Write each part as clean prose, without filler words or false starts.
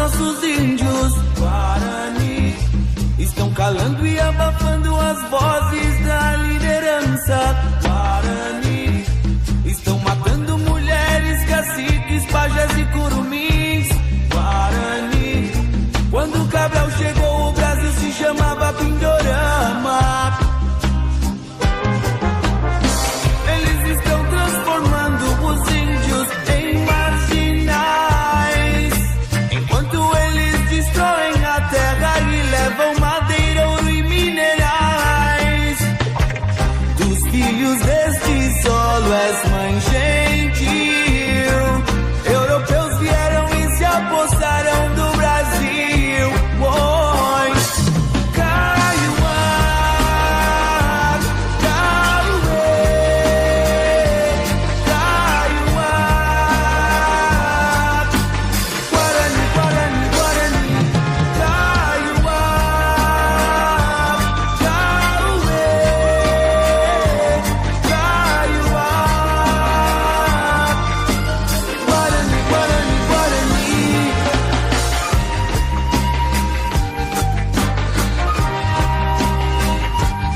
nossos índios Guarani estão calando e abafando as vozes da liderança Guarani. Estão matando mulheres, caciques, pajés e curumins Guarani. Quando Cabral chegou, o Brasil se chamava Pindorama. Eles estão transformando os índios em marginais, enquanto eles destroem a terra e levam madeira, ouro e minerais. Dos filhos deste solo és mãe gentil. Europeus vieram e se apossaram do Brasil. Oi. Kaiowá, Kaiowê, Kaiowá. Guarani, Guarani, Guarani. Kaiowá, Kaiowê, Kaiowá. Guarani, Guarani, Guarani.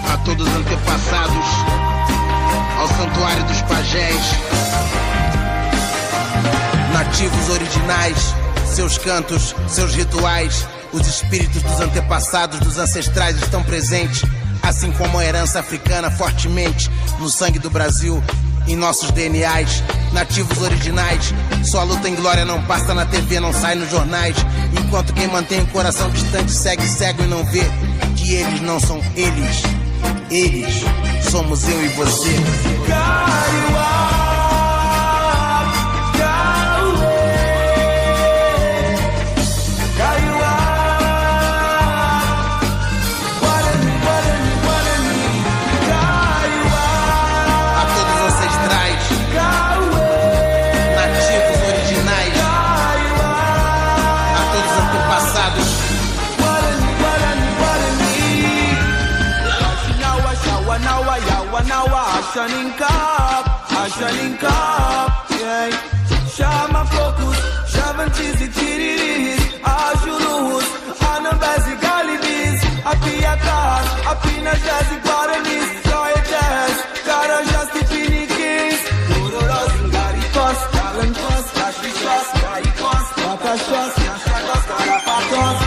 A todos os antepassados, ao santuário dos pajés, nativos originais, seus cantos, seus rituais, os espíritos dos antepassados, dos ancestrais estão presentes, assim como a herança africana fortemente no sangue do Brasil, em nossos DNAs. Nativos originais, sua luta em glória não passa na TV, não sai nos jornais, enquanto quem mantém o coração distante segue cego e não vê que eles não são eles. Eles somos eu e você. Kaiowá, Kaiowê, Kaiowá. Guarani, Guarani, Guarani. Kaiowá, A todos os ancestrais, Kaiowê, nativos originais, Kaiowá. a todos os antepassados, Guarani, Guarani, Guarani. Ashinawa, Shawanawa, Yawanawa, Ashaninkap, Ashaninkap, yeah. Chama focos, chavantes e tiriris, ajurus, anambés e galibis, apiatás, apinajás e guaranis, caetés, carajás e piniquins, urorós, garicós, calantós, caxichós, caicós, pataxós, cachados, carapatós.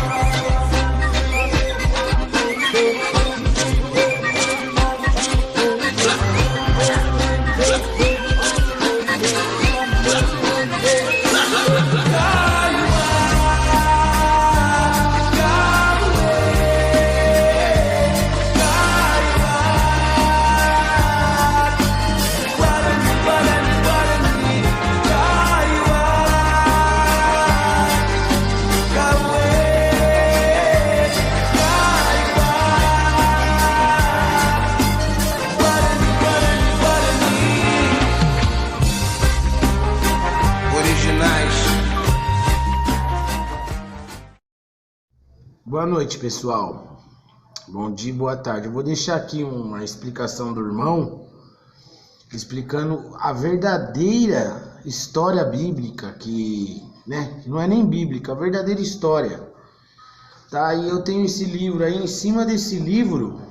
Boa noite, pessoal. Bom dia, boa tarde. Eu vou deixar aqui uma explicação do irmão, explicando a verdadeira história bíblica, que não é nem bíblica, a verdadeira história. Tá? E eu tenho esse livro aí, em cima desse livro,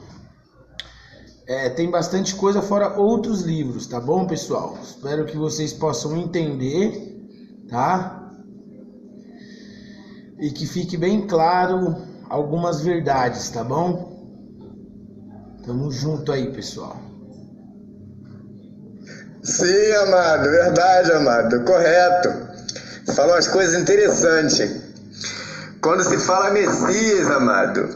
tem bastante coisa fora outros livros, tá bom, pessoal? Espero que vocês possam entender, tá? E que fique bem claro algumas verdades, tá bom? Tamo junto aí, pessoal. Sim, amado, verdade, amado, correto. Você falou umas coisas interessantes. Quando se fala Messias, amado,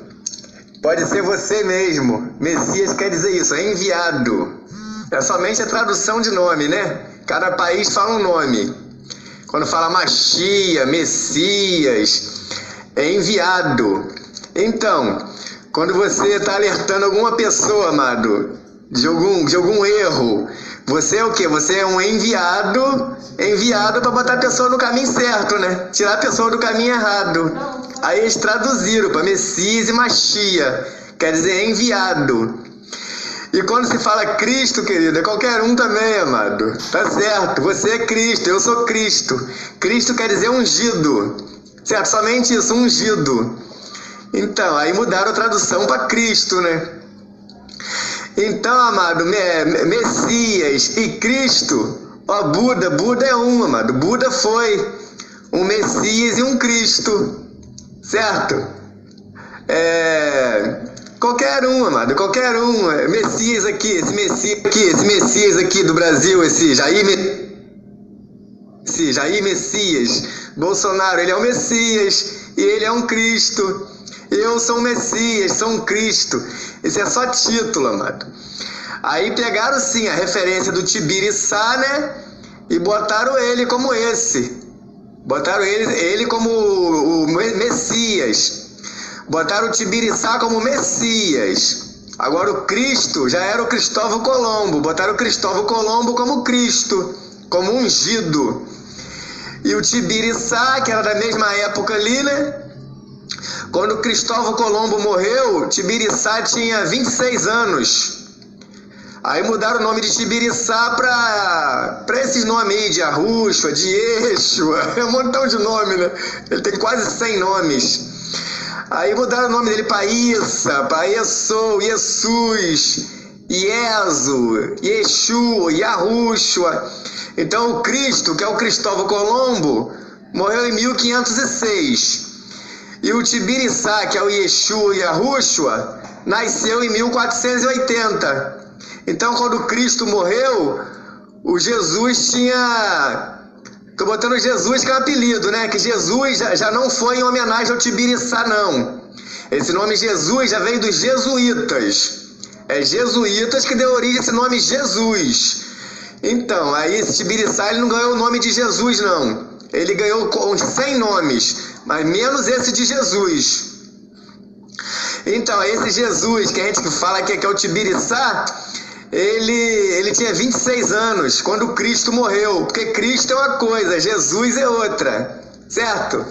pode ser você mesmo. Messias quer dizer isso, é enviado. É somente a tradução de nome, né? Cada país fala um nome. Quando fala Machia, Messias, é enviado. Então, quando você está alertando alguma pessoa, amado, de algum erro, você é o quê? Você é um enviado para botar a pessoa no caminho certo, né? Tirar a pessoa do caminho errado. Aí eles traduziram para Messias e Machia, quer dizer enviado. E quando se fala Cristo, querido, é qualquer um também, amado. Tá certo, você é Cristo, eu sou Cristo. Cristo quer dizer ungido. certo? Somente isso, ungido. Então, aí mudaram a tradução para Cristo, né? Então, amado, Messias e Cristo, ó, Buda é um, amado. Buda foi um Messias e um Cristo, certo? Qualquer um, amado, qualquer um. Messias aqui, esse Messias aqui do Brasil, esse Jair Messias. Bolsonaro, ele é um Messias e ele é um Cristo. Eu sou um Messias, sou um Cristo. Isso é só título, amado. Aí pegaram sim a referência do Tibiriçá, né? E botaram ele como esse. Botaram ele como o Messias. Botaram o Tibiriçá como Messias. Agora o Cristo já era o Cristóvão Colombo. Botaram o Cristóvão Colombo como Cristo, como ungido. E o Tibiriçá, que era da mesma época ali, né? Quando Cristóvão Colombo morreu, Tibiriçá tinha 26 anos. Aí mudaram o nome de Tibiriçá para esses nomes aí, de Arruxua, de Yeshua, é um montão de nome, né? Ele tem quase 100 nomes. Aí mudaram o nome dele para Issa, para Yessou, Jesus, Ieso, Yeshua, Yahushua. Então o Cristo, que é o Cristóvão Colombo, morreu em 1506. E o Tibiriçá, que é o Yeshua e Yahushua, nasceu em 1480. Então, quando Cristo morreu, o Jesus tinha... Estou botando Jesus que é um apelido, né? Que Jesus já não foi em homenagem ao Tibiriçá, não. Esse nome Jesus já veio dos jesuítas. É jesuítas que deu origem a esse nome Jesus. Então, aí esse Tibiriçá, ele não ganhou o nome de Jesus, não. Ele ganhou uns 100 nomes, mas menos esse de Jesus. Então, esse Jesus que a gente fala que é o Tibiriçá, ele tinha 26 anos quando Cristo morreu, porque Cristo é uma coisa, Jesus é outra, certo?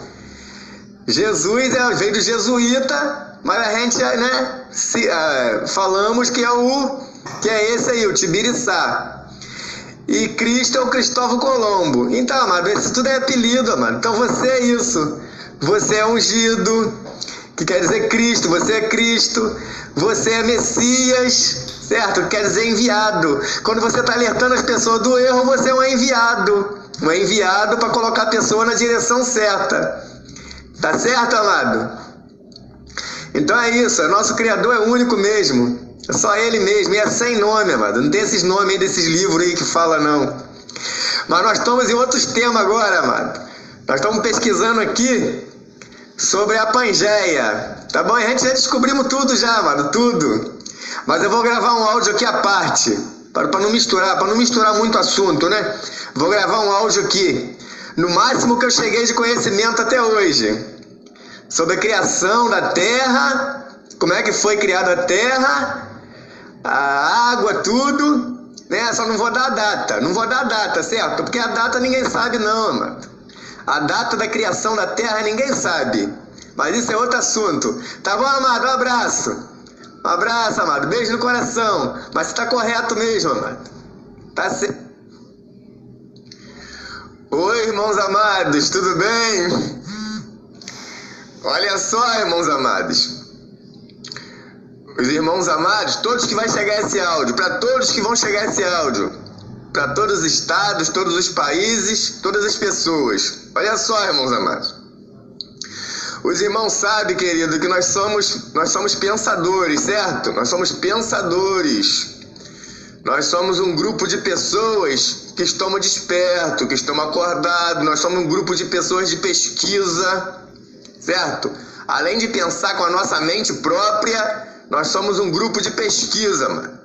Jesus veio do jesuíta, mas a gente, né, falamos que é esse aí, o Tibiriçá. E Cristo é o Cristóvão Colombo. Então, amado, isso tudo é apelido, amado. Então você é isso. Você é ungido, que quer dizer Cristo. Você é Cristo. Você é Messias, certo? Que quer dizer enviado. Quando você está alertando as pessoas do erro, você é um enviado. Um enviado para colocar a pessoa na direção certa. Tá certo, amado? Então é isso. Nosso Criador é único mesmo. É só ele mesmo, e é sem nome, amado. Não tem esses nomes aí desses livros aí que fala, não. Mas nós estamos em outros temas agora, amado. Nós estamos pesquisando aqui sobre a Pangeia, tá bom? A gente já descobrimos tudo já, amado, tudo. Mas eu vou gravar um áudio aqui à parte, para não misturar muito assunto, né? Vou gravar um áudio aqui, no máximo que eu cheguei de conhecimento até hoje, sobre a criação da Terra, como é que foi criada a Terra, a água, tudo, né? Só não vou dar a data, certo? Porque a data ninguém sabe não, amado. A data da criação da Terra ninguém sabe, mas isso é outro assunto. Tá bom, amado? Um abraço. Um abraço, amado. Beijo no coração. Mas você tá correto mesmo, amado. Tá certo. Oi, irmãos amados, tudo bem? Olha só, irmãos amados. Os irmãos amados, todos que vai chegar esse áudio, para todos que vão chegar esse áudio, para todos os estados, todos os países, todas as pessoas. Olha só, irmãos amados. Os irmãos sabem, querido, que nós somos pensadores, certo? Nós somos pensadores. Nós somos um grupo de pessoas que estamos despertos, que estamos acordados. Nós somos um grupo de pessoas de pesquisa, certo? Além de pensar com a nossa mente própria, nós somos um grupo de pesquisa, mano.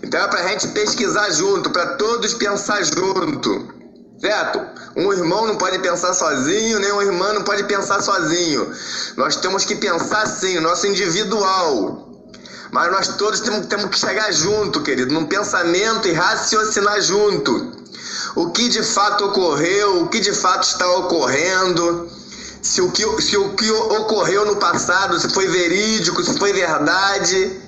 Então é pra gente pesquisar junto, pra todos pensar junto, certo? Um irmão não pode pensar sozinho, nem uma irmã não pode pensar sozinho. Nós temos que pensar sim, nosso individual. Mas nós todos temos que chegar junto, querido, num pensamento e raciocinar junto. O que de fato ocorreu, o que de fato está ocorrendo, se o que ocorreu no passado, se foi verídico, se foi verdade.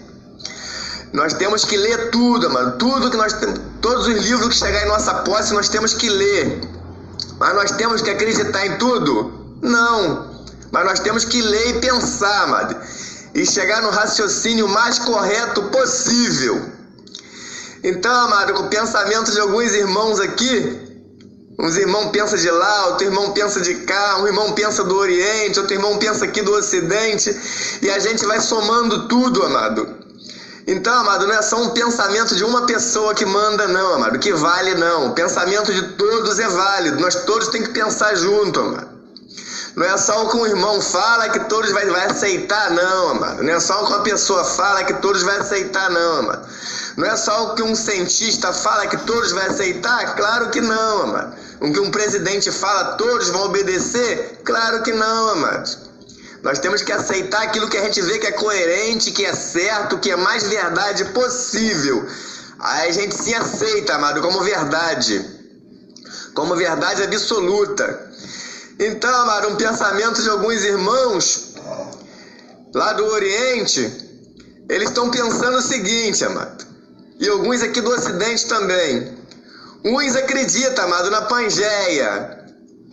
Nós temos que ler tudo, mano. Tudo que nós temos, todos os livros que chegar em nossa posse, nós temos que ler. Mas nós temos que acreditar em tudo? Não. Mas nós temos que ler e pensar, amado, e chegar no raciocínio mais correto possível. Então, amado, com o pensamento de alguns irmãos aqui, uns irmãos pensam de lá, outro irmão pensa de cá, um irmão pensa do Oriente, outro irmão pensa aqui do Ocidente, e a gente vai somando tudo, amado. Então, amado, não é só um pensamento de uma pessoa que manda, não, amado, que vale, não. O pensamento de todos é válido, nós todos temos que pensar junto, amado. Não é só o que um irmão fala que todos vai aceitar, não, amado. Não é só o que uma pessoa fala que todos vai aceitar, não, amado. Não é só o que um cientista fala que todos vai aceitar? Claro que não, amado. O que um presidente fala, todos vão obedecer? Claro que não, amado. Nós temos que aceitar aquilo que a gente vê que é coerente, que é certo, que é mais verdade possível. Aí a gente se aceita, amado, como verdade absoluta. Então, amado, um pensamento de alguns irmãos lá do Oriente, eles estão pensando o seguinte, amado, e alguns aqui do Ocidente também. Uns acreditam, amado, na Pangeia,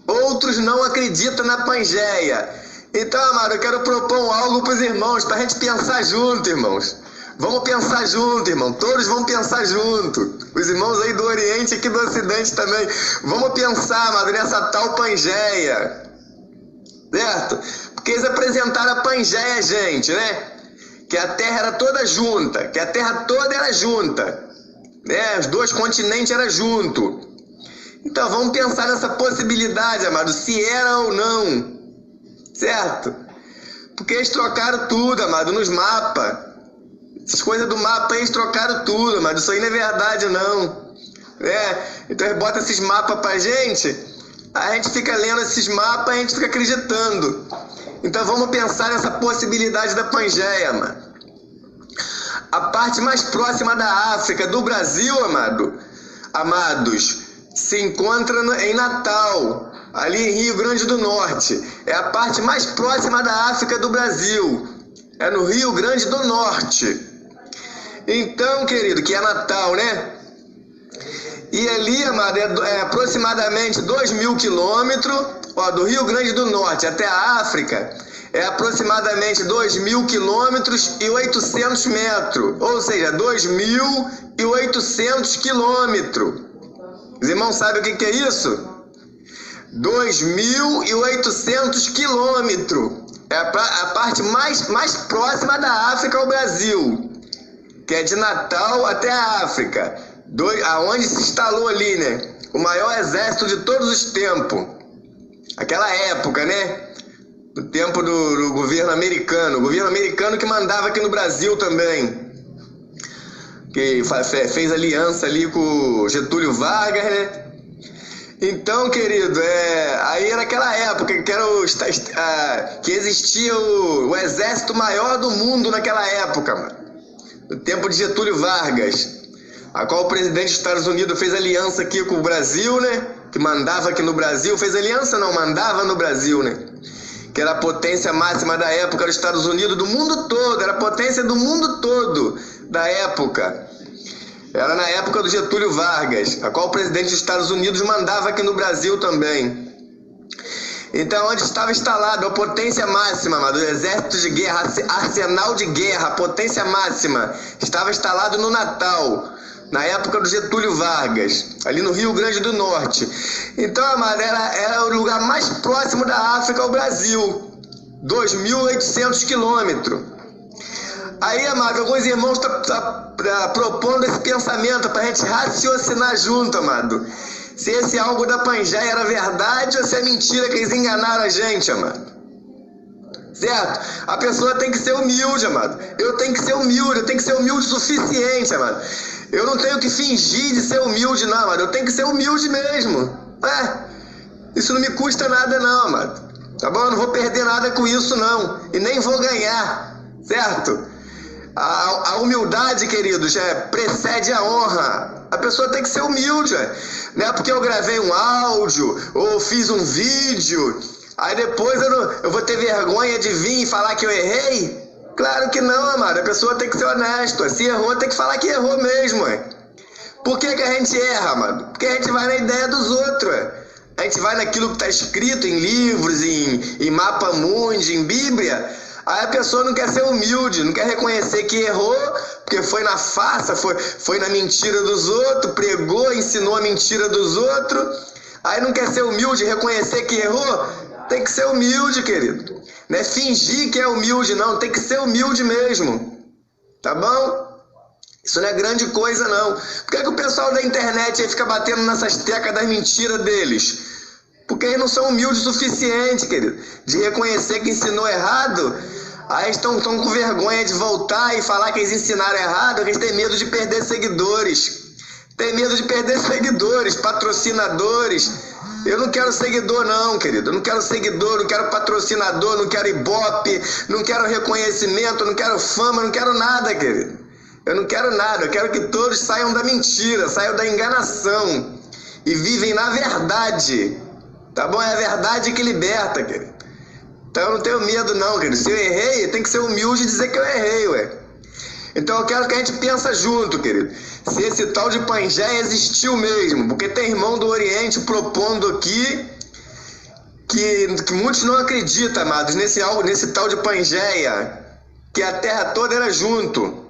outros não acreditam na Pangeia. Então, amado, eu quero propor algo para os irmãos, para a gente pensar junto, irmãos. Vamos pensar junto, irmão. Todos vão pensar junto. Os irmãos aí do Oriente e aqui do Ocidente também. Vamos pensar, amado, nessa tal Pangeia. Certo? Porque eles apresentaram a Pangeia, gente, né? Que a Terra era toda junta. Que a Terra toda era junta. Né? Os dois continentes eram juntos. Então, vamos pensar nessa possibilidade, amado. Se era ou não. Certo? Porque eles trocaram tudo, amado, nos mapas. Essas coisas do mapa eles trocaram tudo, mas isso aí não é verdade, não. Então eles botam esses mapas pra gente, a gente fica lendo esses mapas e a gente fica acreditando. Então vamos pensar nessa possibilidade da Pangeia, mano. A parte mais próxima da África, do Brasil, amados, se encontra em Natal, ali em Rio Grande do Norte. É a parte mais próxima da África do Brasil. É no Rio Grande do Norte. Então, querido, que é Natal, né? E ali, amado, é aproximadamente 2.000 quilômetros, do Rio Grande do Norte até a África, é aproximadamente 2.000 quilômetros e 800 metros, ou seja, 2.800 quilômetros. Os irmãos sabem o que é isso? 2.800 quilômetros. É a parte mais próxima da África ao Brasil, que é de Natal até a África, aonde se instalou ali, né? O maior exército de todos os tempos. Aquela época, né? No tempo do governo americano. O governo americano que mandava aqui no Brasil também. Que fez aliança ali com Getúlio Vargas, né? Então, querido, aí era aquela época que existia o exército maior do mundo naquela época, mano. No tempo de Getúlio Vargas, a qual o presidente dos Estados Unidos fez aliança aqui com o Brasil, né? Que mandava aqui no Brasil, fez aliança não, mandava no Brasil, né? Que era a potência máxima da época dos Estados Unidos, do mundo todo, era a potência do mundo todo da época. Era na época do Getúlio Vargas, a qual o presidente dos Estados Unidos mandava aqui no Brasil também. Então, onde estava instalado a potência máxima do exército de guerra, arsenal de guerra, a potência máxima, estava instalado no Natal, na época do Getúlio Vargas, ali no Rio Grande do Norte. Então, amado, era o lugar mais próximo da África ao Brasil, 2.800 quilômetros. Aí, amado, alguns irmãos estão propondo esse pensamento para a gente raciocinar junto, amado. Se esse algo da Pangeia era verdade ou se é mentira que eles enganaram a gente, amado. Certo? A pessoa tem que ser humilde, amado. Eu tenho que ser humilde o suficiente, amado. Eu não tenho que fingir de ser humilde, não, amado. Eu tenho que ser humilde mesmo. Isso não me custa nada, não, amado. Tá bom? Eu não vou perder nada com isso, não. E nem vou ganhar. Certo? A humildade, queridos, precede a honra. A pessoa tem que ser humilde. Não é porque eu gravei um áudio ou fiz um vídeo, aí depois eu vou ter vergonha de vir e falar que eu errei? Claro que não, amado. A pessoa tem que ser honesta. Se errou, tem que falar que errou mesmo. Por que a gente erra, amado? Porque a gente vai na ideia dos outros. A a gente vai naquilo que está escrito em livros, em mapa mundi, em Bíblia, aí a pessoa não quer ser humilde, não quer reconhecer que errou, porque foi na farsa, foi na mentira dos outros, pregou, ensinou a mentira dos outros, aí não quer ser humilde, reconhecer que errou. Tem que ser humilde, querido. Não é fingir que é humilde, não, tem que ser humilde mesmo, tá bom? Isso não é grande coisa, não. Por que o pessoal da internet aí fica batendo nessas tecas das mentiras deles? Porque eles não são humildes o suficiente, querido, de reconhecer que ensinou errado. Aí estão com vergonha de voltar e falar que eles ensinaram errado, porque eles têm medo de perder seguidores. Tem medo de perder seguidores, patrocinadores. Eu não quero seguidor não, querido. Eu não quero seguidor, não quero patrocinador, não quero ibope, não quero reconhecimento, não quero fama, não quero nada, querido. Eu não quero nada, eu quero que todos saiam da mentira, saiam da enganação e vivem na verdade, tá bom? É a verdade que liberta, querido. Então eu não tenho medo não, querido. Se eu errei, tem que ser humilde e dizer que eu errei, ué. Então eu quero que a gente pense junto, querido, se esse tal de Pangeia existiu mesmo, porque tem irmão do Oriente propondo aqui que muitos não acreditam, amados, nesse tal de Pangeia, que a terra toda era junto.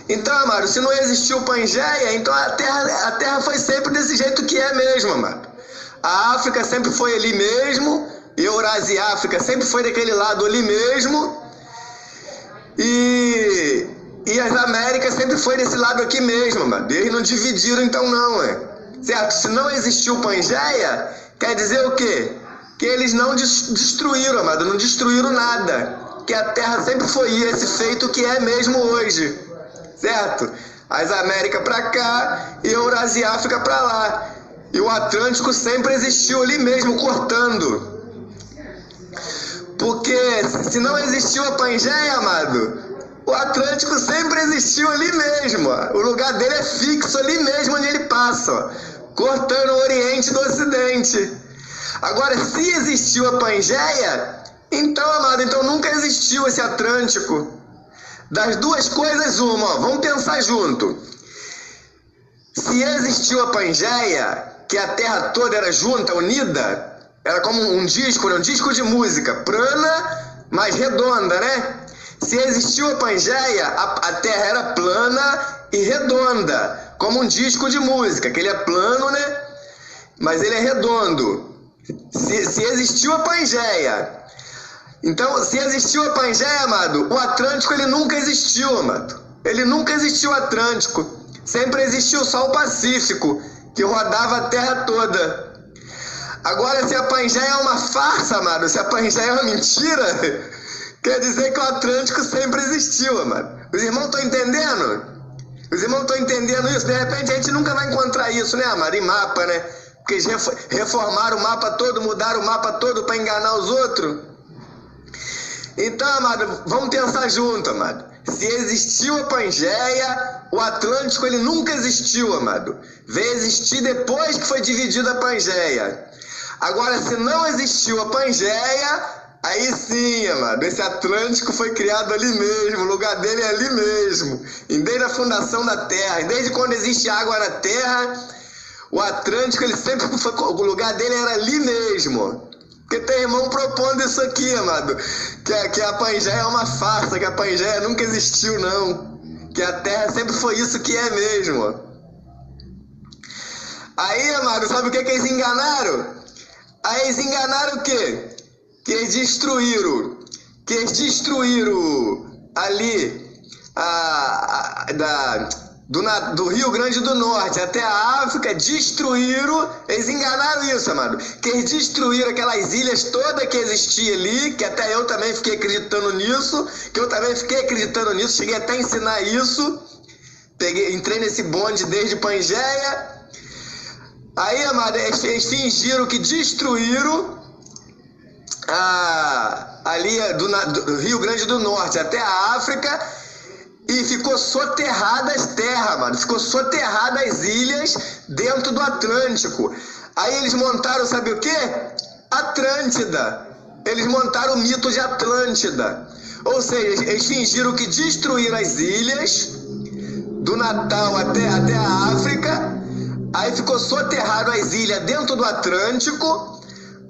Então, amado, se não existiu Pangeia, então a terra foi sempre desse jeito que é mesmo, amado. A África sempre foi ali mesmo, Eurásia e África sempre foi daquele lado ali mesmo, e as Américas sempre foi desse lado aqui mesmo, amado. Eles não dividiram então não, certo? Se não existiu Pangeia, quer dizer o quê? Que eles não destruíram, amado, não destruíram nada, que a terra sempre foi esse feito que é mesmo hoje. Certo? As Américas para cá e a Eurásia e África para lá. E o Atlântico sempre existiu ali mesmo, cortando. Porque se não existiu a Pangeia, amado, o Atlântico sempre existiu ali mesmo. Ó. O lugar dele é fixo ali mesmo onde ele passa, ó, cortando o Oriente do Ocidente. Agora, se existiu a Pangeia, então, amado, então nunca existiu esse Atlântico. Das duas coisas, uma, ó, vamos pensar junto. Se existiu a Pangeia, que a terra toda era junta, unida, era como um disco, né? Um disco de música, plana, mas redonda, né? Se existiu a Pangeia, a terra era plana e redonda, como um disco de música, que ele é plano, né? Mas ele é redondo. Se existiu a Pangeia, então, se existiu a Pangeia, amado, o Atlântico ele nunca existiu, amado. Ele nunca existiu o Atlântico. Sempre existiu só o Pacífico, que rodava a terra toda. Agora, se a Pangeia é uma farsa, amado, se a Pangeia é uma mentira, quer dizer que o Atlântico sempre existiu, amado. Os irmãos estão entendendo? Os irmãos estão entendendo isso? De repente a gente nunca vai encontrar isso, né, amado? Em mapa, né? Porque eles reformaram o mapa todo, mudaram o mapa todo para enganar os outros. Então, amado, vamos pensar junto, amado. Se existiu a Pangeia, o Atlântico ele nunca existiu, amado. Veio existir depois que foi dividida a Pangeia. Agora, se não existiu a Pangeia, aí sim, amado, esse Atlântico foi criado ali mesmo, o lugar dele é ali mesmo. E desde a fundação da Terra, e desde quando existe água na Terra, o Atlântico ele sempre foi, o lugar dele era ali mesmo. Porque tem irmão propondo isso aqui, amado, que a Pangeia é uma farsa, que a Pangeia nunca existiu, não. Que a Terra sempre foi isso que é mesmo. Aí, amado, sabe o que eles enganaram? Aí eles enganaram o quê? Que eles destruíram ali do Rio Grande do Norte até a África, eles enganaram isso, amado, que eles destruíram aquelas ilhas todas que existiam ali, que até eu também fiquei acreditando nisso, cheguei até a ensinar isso, entrei nesse bonde desde Pangeia. Aí, amado, eles fingiram que destruíram ali do Rio Grande do Norte até a África, e ficou soterrada as terras, mano. Ficou soterrada as ilhas dentro do Atlântico. Aí eles montaram, sabe o quê? Atlântida. Eles montaram o mito de Atlântida. Ou seja, eles fingiram que destruíram as ilhas do Natal até a África. Aí ficou soterrado as ilhas dentro do Atlântico.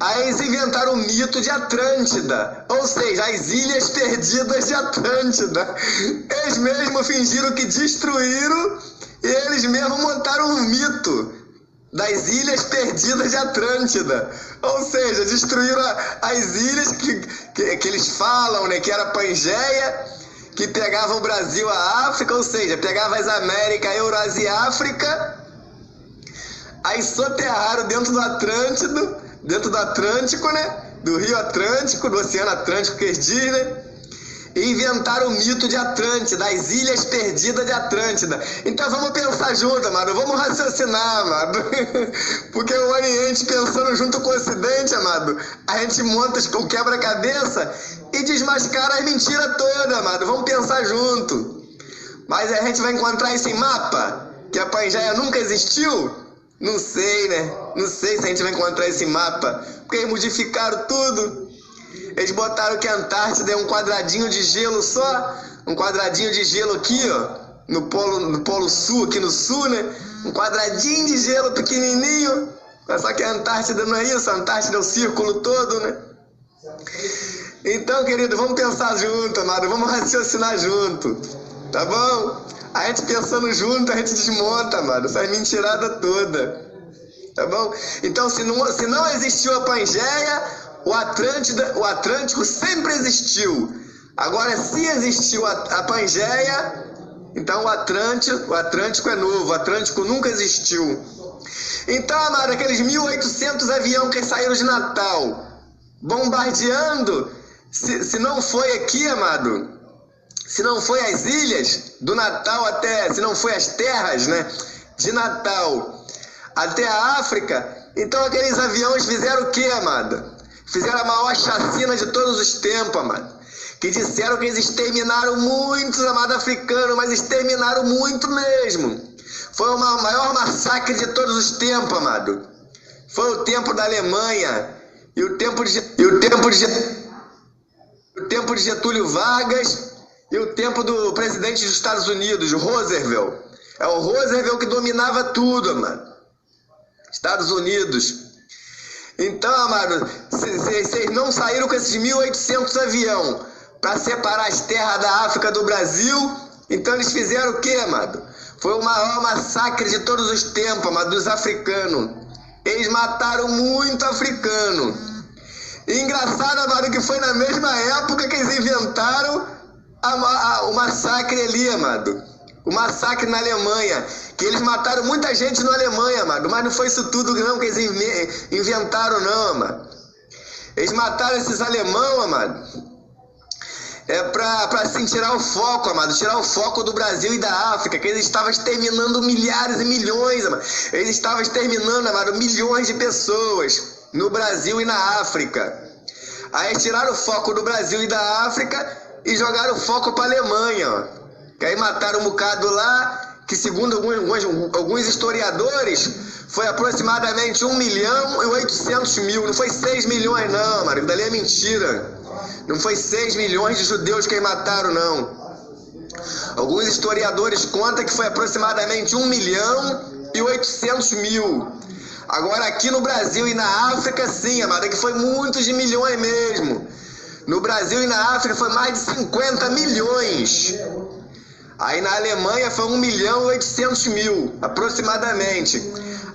Aí eles inventaram o mito de Atlântida, ou seja, as ilhas perdidas de Atlântida. Eles mesmos fingiram que destruíram e eles mesmos montaram um mito das ilhas perdidas de Atlântida. Ou seja, destruíram as ilhas que eles falam, né, que era Pangeia, que pegava o Brasil, a África, ou seja, pegava as Américas, Eurásia e África. Aí soterraram dentro do Atlântico, né? Do Rio Atlântico, do Oceano Atlântico, que eles dizem, né? E inventaram o mito de Atlântida, das ilhas perdidas de Atlântida. Então vamos pensar junto, amado, vamos raciocinar, amado. Porque o Oriente, pensando junto com o Ocidente, amado, a gente monta o quebra-cabeça e desmascara as mentiras todas, amado. Vamos pensar junto. Mas a gente vai encontrar isso em mapa? Que a Pangeia nunca existiu? Não sei, né? Não sei se a gente vai encontrar esse mapa. Porque eles modificaram tudo. Eles botaram que a Antártida é um quadradinho de gelo só. Um quadradinho de gelo aqui, ó. No polo sul, aqui no sul, né? Um quadradinho de gelo pequenininho. Só que a Antártida não é isso. A Antártida é o círculo todo, né? Então, querido, vamos pensar junto, amado. Vamos raciocinar junto. Tá bom? A gente pensando junto, a gente desmonta, amado, essas mentiradas todas. Tá bom? Então, se não existiu a Pangeia, o Atlântico sempre existiu. Agora, se existiu a Pangeia, então o Atlântico é novo. O Atlântico nunca existiu. Então, amado, aqueles 1.800 aviões que saíram de Natal, bombardeando, se não foi aqui, amado, se não foi as ilhas do Natal até, se não foi as terras, né, de Natal até a África, então aqueles aviões fizeram o quê, amado? Fizeram a maior chacina de todos os tempos, amado. Que disseram que eles exterminaram muitos, amado, africanos, mas exterminaram muito mesmo. Foi o maior massacre de todos os tempos, amado. Foi o tempo da Alemanha e o tempo de Getúlio Vargas e o tempo do presidente dos Estados Unidos, Roosevelt. É o Roosevelt que dominava tudo, mano. Estados Unidos. Então, amado, vocês não saíram com esses 1.800 aviões para separar as terras da África do Brasil, então eles fizeram o quê, amado? Foi o maior massacre de todos os tempos, amado, dos africanos. Eles mataram muito africano. E engraçado, amado, que foi na mesma época que eles inventaram o massacre ali, amado. O massacre na Alemanha. Que eles mataram muita gente na Alemanha, amado. Mas não foi isso tudo não que eles inventaram, não, amado. Eles mataram esses alemãos, amado. Pra assim, tirar o foco, amado. Tirar o foco do Brasil e da África. Que eles estavam exterminando milhares e milhões, amado. Eles estavam exterminando, amado, milhões de pessoas no Brasil e na África. Aí tiraram o foco do Brasil e da África e jogaram o foco pra Alemanha, ó. Que aí mataram um bocado lá, que segundo alguns historiadores, foi aproximadamente 1.800.000, não foi 6 milhões não, mano, dali é mentira. Não foi 6 milhões de judeus que mataram, não. Alguns historiadores contam que foi aproximadamente 1.800.000. Agora aqui no Brasil e na África, sim, amado, que foi muitos de milhões mesmo. No Brasil e na África foi mais de 50 milhões. Aí na Alemanha foi 1.800.000, aproximadamente.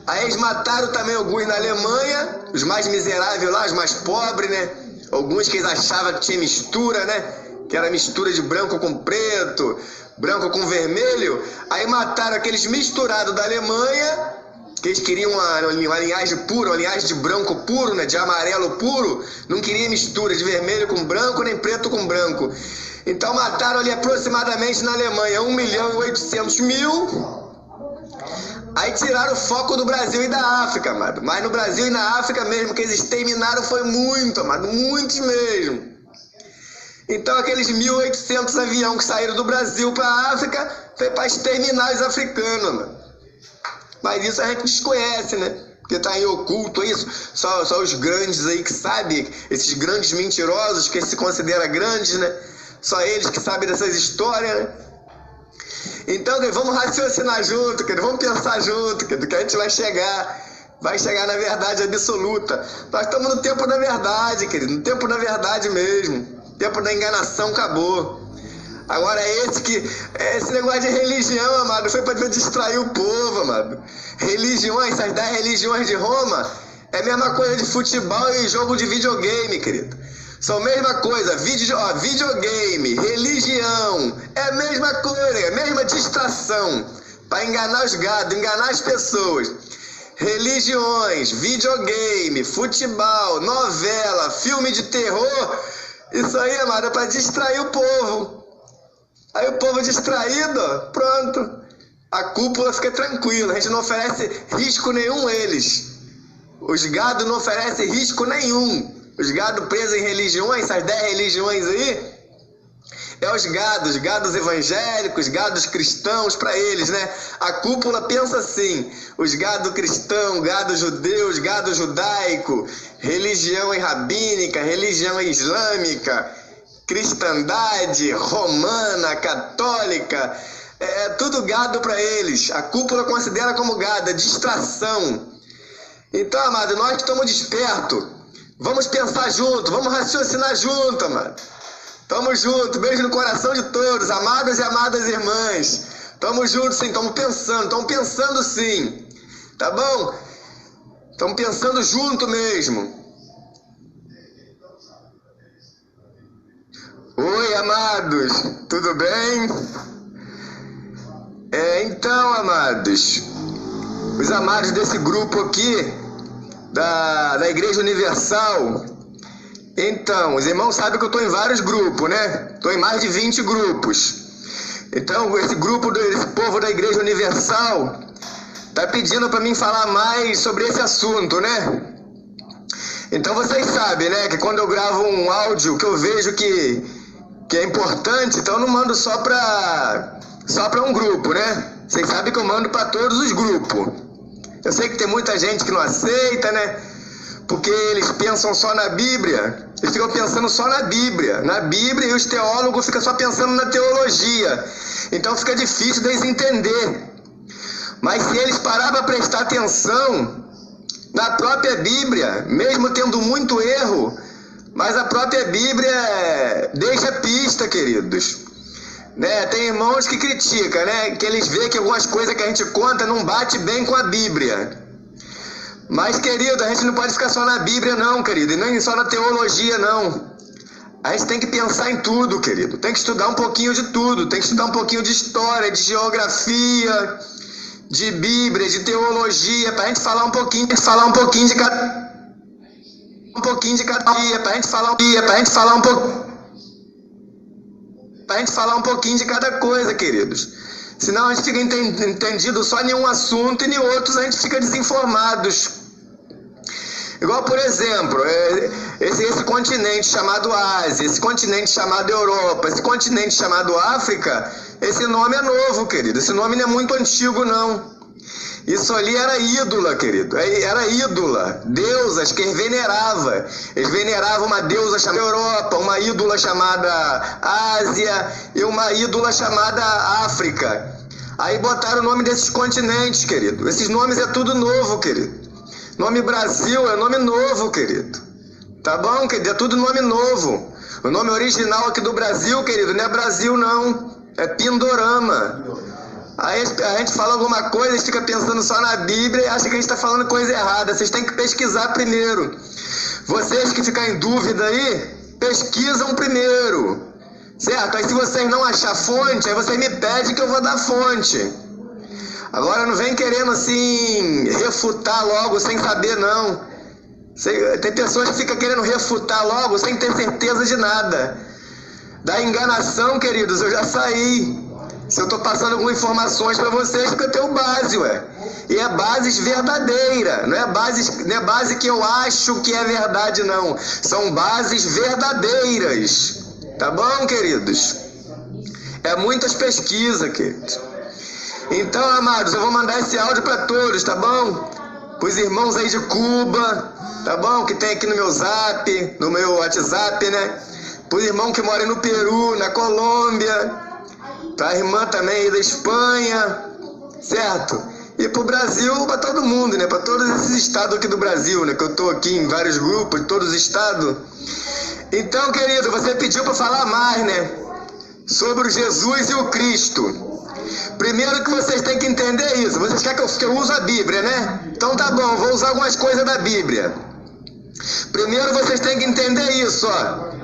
Aí eles mataram também alguns na Alemanha, os mais miseráveis lá, os mais pobres, né? Alguns que eles achavam que tinha mistura, né? Que era mistura de branco com preto, branco com vermelho. Aí mataram aqueles misturados da Alemanha, que eles queriam uma linhagem pura, uma linhagem de branco puro, né? De amarelo puro. Não queria mistura de vermelho com branco, nem preto com branco. Então mataram ali aproximadamente na Alemanha 1.800.000. Aí tiraram o foco do Brasil e da África, amado. Mas no Brasil e na África mesmo que eles exterminaram foi muito, amado. Muitos mesmo. Então aqueles 1.800 aviões que saíram do Brasil para a África foi para exterminar os africanos, amado. Mas isso a gente desconhece, né? Porque tá em oculto isso. Só os grandes aí que sabem, esses grandes mentirosos que se consideram grandes, né? Só eles que sabem dessas histórias, né? Então, querido, vamos raciocinar junto, querido, vamos pensar junto, querido, que a gente vai chegar na verdade absoluta. Nós estamos no tempo da verdade, querido, no tempo da verdade mesmo. O tempo da enganação acabou. Agora esse negócio de religião, amado, foi para distrair o povo, amado. Religiões, essas 10 religiões de Roma, é a mesma coisa de futebol e jogo de videogame, querido. São a mesma coisa, videogame, religião, é a mesma coisa, é a mesma distração, para enganar os gados, enganar as pessoas. Religiões, videogame, futebol, novela, filme de terror, isso aí, amado, é para distrair o povo. Aí o povo distraído, pronto, a cúpula fica tranquila, a gente não oferece risco nenhum a eles. Os gados não oferecem risco nenhum. Os gados presos em religiões, essas 10 religiões aí, é os gados evangélicos, gados cristãos para eles, né? A cúpula pensa assim, os gados cristãos, gados judeus, gado judaico, religião rabínica, religião islâmica, cristandade, romana, católica, é tudo gado para eles. A cúpula considera como gado, é distração. Então, amado, nós que estamos despertos, vamos pensar junto, vamos raciocinar junto, amado. Tamo junto, beijo no coração de todos, amadas e amadas irmãs. Tamo junto sim, estamos pensando sim, tá bom? Estamos pensando junto mesmo. Oi, amados, tudo bem? Então, amados, os amados desse grupo aqui, da Igreja Universal, então, os irmãos sabem que eu estou em vários grupos, né? Estou em mais de 20 grupos. Então, esse grupo, esse povo da Igreja Universal, está pedindo para mim falar mais sobre esse assunto, né? Então, vocês sabem, né? Que quando eu gravo um áudio que eu vejo que é importante, então eu não mando só para um grupo, né? Vocês sabem que eu mando para todos os grupos. Eu sei que tem muita gente que não aceita, né? Porque eles pensam só na Bíblia, eles ficam pensando só na Bíblia, e os teólogos ficam só pensando na teologia. Então fica difícil deles entender. Mas se eles pararem para prestar atenção na própria Bíblia, mesmo tendo muito erro, mas a própria Bíblia deixa pista, queridos. Né? Tem irmãos que criticam, né? Que eles veem que algumas coisas que a gente conta não bate bem com a Bíblia. Mas, querido, a gente não pode ficar só na Bíblia não, querido, e nem só na teologia não. A gente tem que pensar em tudo, querido. Tem que estudar um pouquinho de tudo. Tem que estudar um pouquinho de história, de geografia, de Bíblia, de teologia, para a gente falar um pouquinho de cada dia, para a gente falar um pouquinho de cada coisa, queridos. Senão a gente fica entendido só em um assunto e em outros a gente fica desinformados. Igual, por exemplo, esse continente chamado Ásia, esse continente chamado Europa, esse continente chamado África, esse nome é novo, querido. Esse nome não é muito antigo, não. Isso ali era ídola, querido. Era ídola. Deusas que eles veneravam. Eles veneravam uma deusa chamada Europa, uma ídola chamada Ásia e uma ídola chamada África. Aí botaram o nome desses continentes, querido. Esses nomes é tudo novo, querido. Nome Brasil é nome novo, querido. Tá bom, querido? É tudo nome novo. O nome original aqui do Brasil, querido, não é Brasil, não. É Pindorama. Aí a gente fala alguma coisa, a gente fica pensando só na Bíblia e acha que a gente está falando coisa errada. Vocês têm que pesquisar primeiro. Vocês que ficam em dúvida aí, pesquisam primeiro. Certo? Aí se vocês não achar fonte, aí vocês me pedem que eu vou dar fonte. Agora não vem querendo assim, refutar logo sem saber não. Tem pessoas que ficam querendo refutar logo sem ter certeza de nada. Da enganação, queridos, eu já saí. Se eu estou passando algumas informações para vocês, porque eu tenho base, ué. E é bases verdadeiras, não é base que eu acho que é verdade, não. São bases verdadeiras. Tá bom, queridos? É muitas pesquisas, queridos. Então, amados, eu vou mandar esse áudio para todos, tá bom? Para os irmãos aí de Cuba, tá bom? Que tem aqui no meu Zap, no meu WhatsApp, né? Para os irmãos que moram no Peru, na Colômbia. para a irmã também aí da Espanha, certo? E para o Brasil, para todo mundo, né? Para todos esses estados aqui do Brasil, né? Que eu estou aqui em vários grupos, todos os estados. Então, querido, você pediu para falar mais, né? Sobre o Jesus e o Cristo. Primeiro que vocês têm que entender isso. Vocês querem que eu use a Bíblia, né? Então tá bom, vou usar algumas coisas da Bíblia. Primeiro vocês têm que entender isso, ó.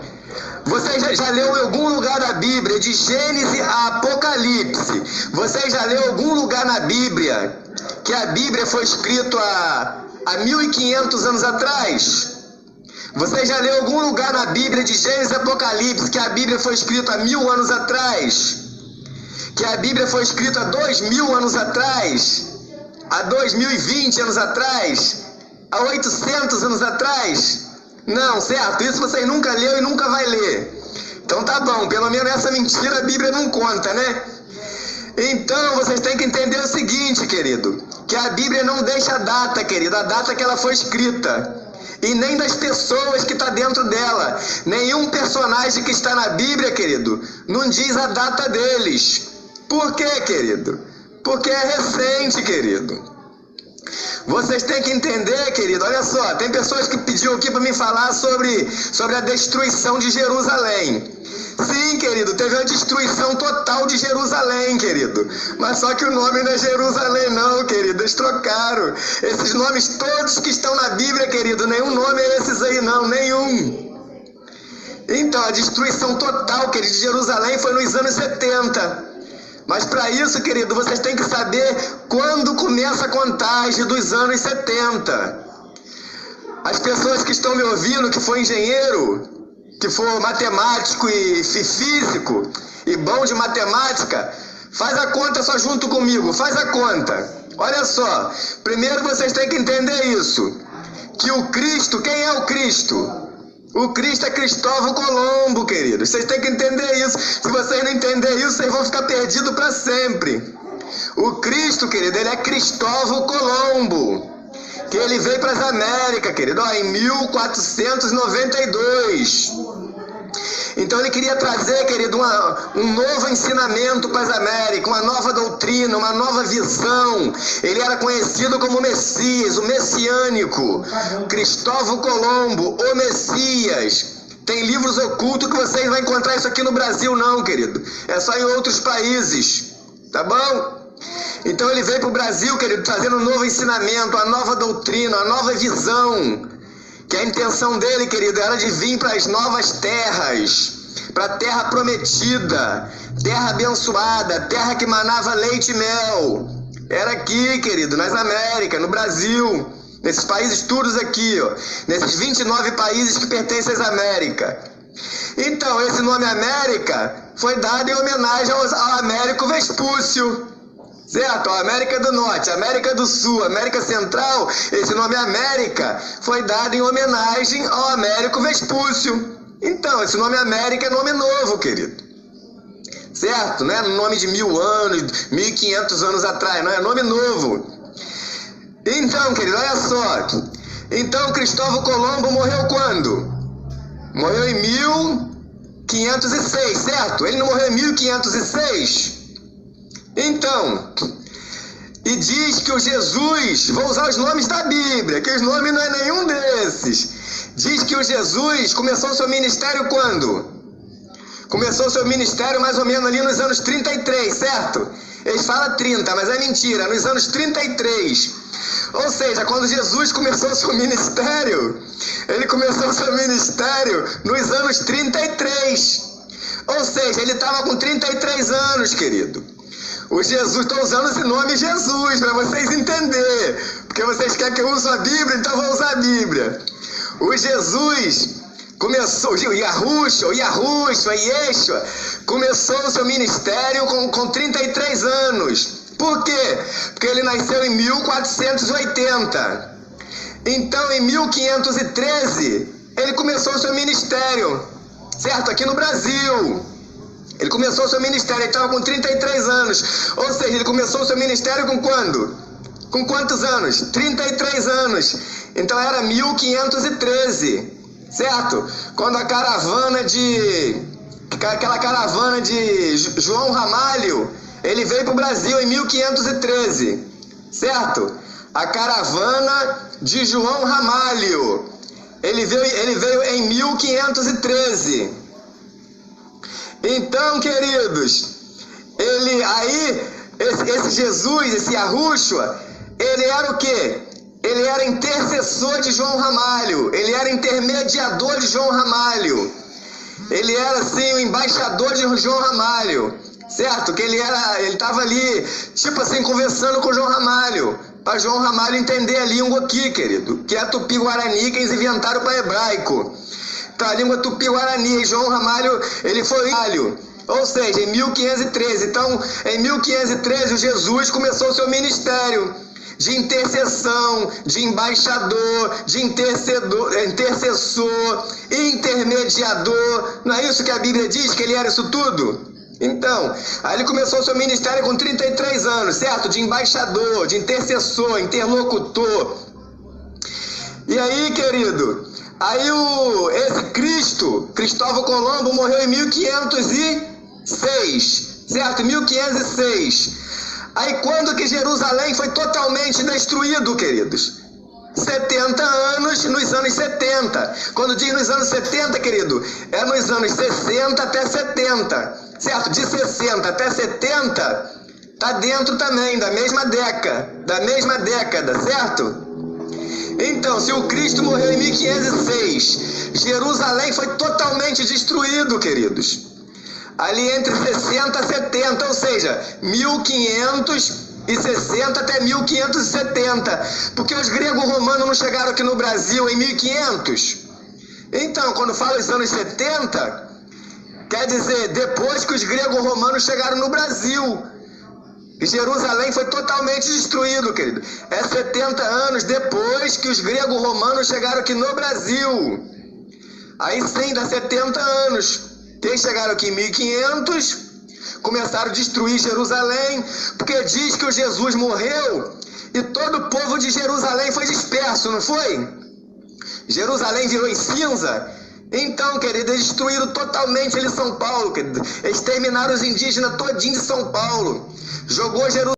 Você já leu em algum lugar da Bíblia, de Gênesis a Apocalipse, você já leu em algum lugar na Bíblia que a Bíblia foi escrita há 1500 anos atrás? Você já leu em algum lugar na Bíblia, de Gênesis a Apocalipse, que a Bíblia foi escrita há 1000 anos atrás? Que a Bíblia foi escrita há 2000 anos atrás? Há 2020 anos atrás? Há 800 anos atrás? Não, certo? Isso você nunca leu e nunca vai ler. Então tá bom, pelo menos essa mentira a Bíblia não conta, né? Então vocês têm que entender o seguinte, querido, que a Bíblia não deixa a data, querido, a data que ela foi escrita. E nem das pessoas que está dentro dela. Nenhum personagem que está na Bíblia, querido, não diz a data deles. Por quê, querido? Porque é recente, querido. Vocês têm que entender, querido, olha só, tem pessoas que pediram aqui para me falar sobre a destruição de Jerusalém. Sim, querido, teve uma destruição total de Jerusalém, querido. Mas só que o nome não é Jerusalém não, querido, eles trocaram. Esses nomes todos que estão na Bíblia, querido, nenhum nome é esses aí não, nenhum. Então, a destruição total, querido, de Jerusalém foi nos anos 70. Mas para isso, querido, vocês têm que saber quando começa a contagem dos anos 70. As pessoas que estão me ouvindo, que for engenheiro, que for matemático e físico, e bom de matemática, faz a conta só junto comigo, faz a conta. Olha só, primeiro vocês têm que entender isso, que o Cristo, quem é o Cristo? O Cristo é Cristóvão Colombo, queridos. Vocês têm que entender isso. Se vocês não entenderem isso, vocês vão ficar perdidos para sempre. O Cristo, querido, ele é Cristóvão Colombo. Que ele veio para as Américas, querido, em 1492. Então ele queria trazer, querido, um novo ensinamento para as Américas, uma nova doutrina, uma nova visão. Ele era conhecido como Messias, o messiânico. Cristóvão Colombo, o Messias. Tem livros ocultos que vocês vão encontrar isso aqui no Brasil não, querido. É só em outros países, tá bom? Então ele veio para o Brasil, querido, trazendo um novo ensinamento, uma nova doutrina, uma nova visão. Que a intenção dele, querido, era de vir para as novas terras, para a terra prometida, terra abençoada, terra que manava leite e mel. Era aqui, querido, nas Américas, no Brasil, nesses países todos aqui, ó, nesses 29 países que pertencem às Américas. Então, esse nome América foi dado em homenagem ao Américo Vespúcio. Certo? A América do Norte, América do Sul, América Central, esse nome América foi dado em homenagem ao Américo Vespúcio. Então, esse nome América é nome novo, querido. Certo? Não é nome de 1000 anos, 1500 anos atrás, não é nome novo. Então, querido, olha só. Então, Cristóvão Colombo morreu quando? Morreu em 1506, certo? Ele não morreu em 1506? Então, e diz que o Jesus, vou usar os nomes da Bíblia, que os nomes não é nenhum desses. Diz que o Jesus começou o seu ministério quando? Começou o seu ministério mais ou menos ali nos anos 33, certo? Eles falam 30, mas é mentira, nos anos 33. Ou seja, quando Jesus começou o seu ministério, ele começou o seu ministério nos anos 33. Ou seja, ele estava com 33 anos, querido. O Jesus, estou usando esse nome Jesus, para vocês entenderem. Porque vocês querem que eu use a Bíblia, então eu vou usar a Bíblia. O Jesus começou, o Yeshua, começou o seu ministério com 33 anos. Por quê? Porque ele nasceu em 1480. Então, em 1513, ele começou o seu ministério, certo? Aqui no Brasil. Ele começou o seu ministério, ele estava com 33 anos. Ou seja, ele começou o seu ministério com quando? Com quantos anos? 33 anos. Então era 1513, certo? Quando a caravana de aquela caravana de João Ramalho, ele veio para o Brasil em 1513, certo? A caravana de João Ramalho, ele veio em 1513. Então, queridos, esse Jesus, esse Yahushua, ele era o quê? Ele era intercessor de João Ramalho, ele era intermediador de João Ramalho, ele era assim o embaixador de João Ramalho, certo? Que ele estava ali, tipo assim, conversando com João Ramalho, para João Ramalho entender a língua aqui, querido, que é a Tupi-Guarani, que eles inventaram para hebraico. Então a língua Tupi-Guarani, e João Ramalho, ele foi ou seja, em 1513. Então, em 1513, o Jesus começou o seu ministério de intercessão, de embaixador, de intercessor, intermediador. Não é isso que a Bíblia diz, que ele era isso tudo? Então, aí ele começou o seu ministério com 33 anos, certo? De embaixador, de intercessor, interlocutor. E aí, querido, aí esse Cristóvão Colombo, morreu em 1506, certo? 1506. Aí quando que Jerusalém foi totalmente destruído, queridos? 70 anos, nos anos 70. Quando diz nos anos 70, querido, é nos anos 60 até 70, certo? De 60 até 70, tá dentro também da mesma década, certo? Então, se o Cristo morreu em 1506, Jerusalém foi totalmente destruído, queridos. Ali entre 60 e 70, ou seja, 1560 até 1570, porque os gregos romanos não chegaram aqui no Brasil em 1500. Então, quando fala os anos 70, quer dizer, depois que os gregos romanos chegaram no Brasil. Jerusalém foi totalmente destruído, querido. É 70 anos depois que os gregos romanos chegaram aqui no Brasil. Aí sim, dá 70 anos. Eles chegaram aqui em 1500, começaram a destruir Jerusalém, porque diz que o Jesus morreu e todo o povo de Jerusalém foi disperso, não foi? Jerusalém virou em cinza. Então, querido, eles destruíram totalmente São Paulo, querido. Eles terminaram os indígenas todinho de São Paulo. Jogou Jerusalém.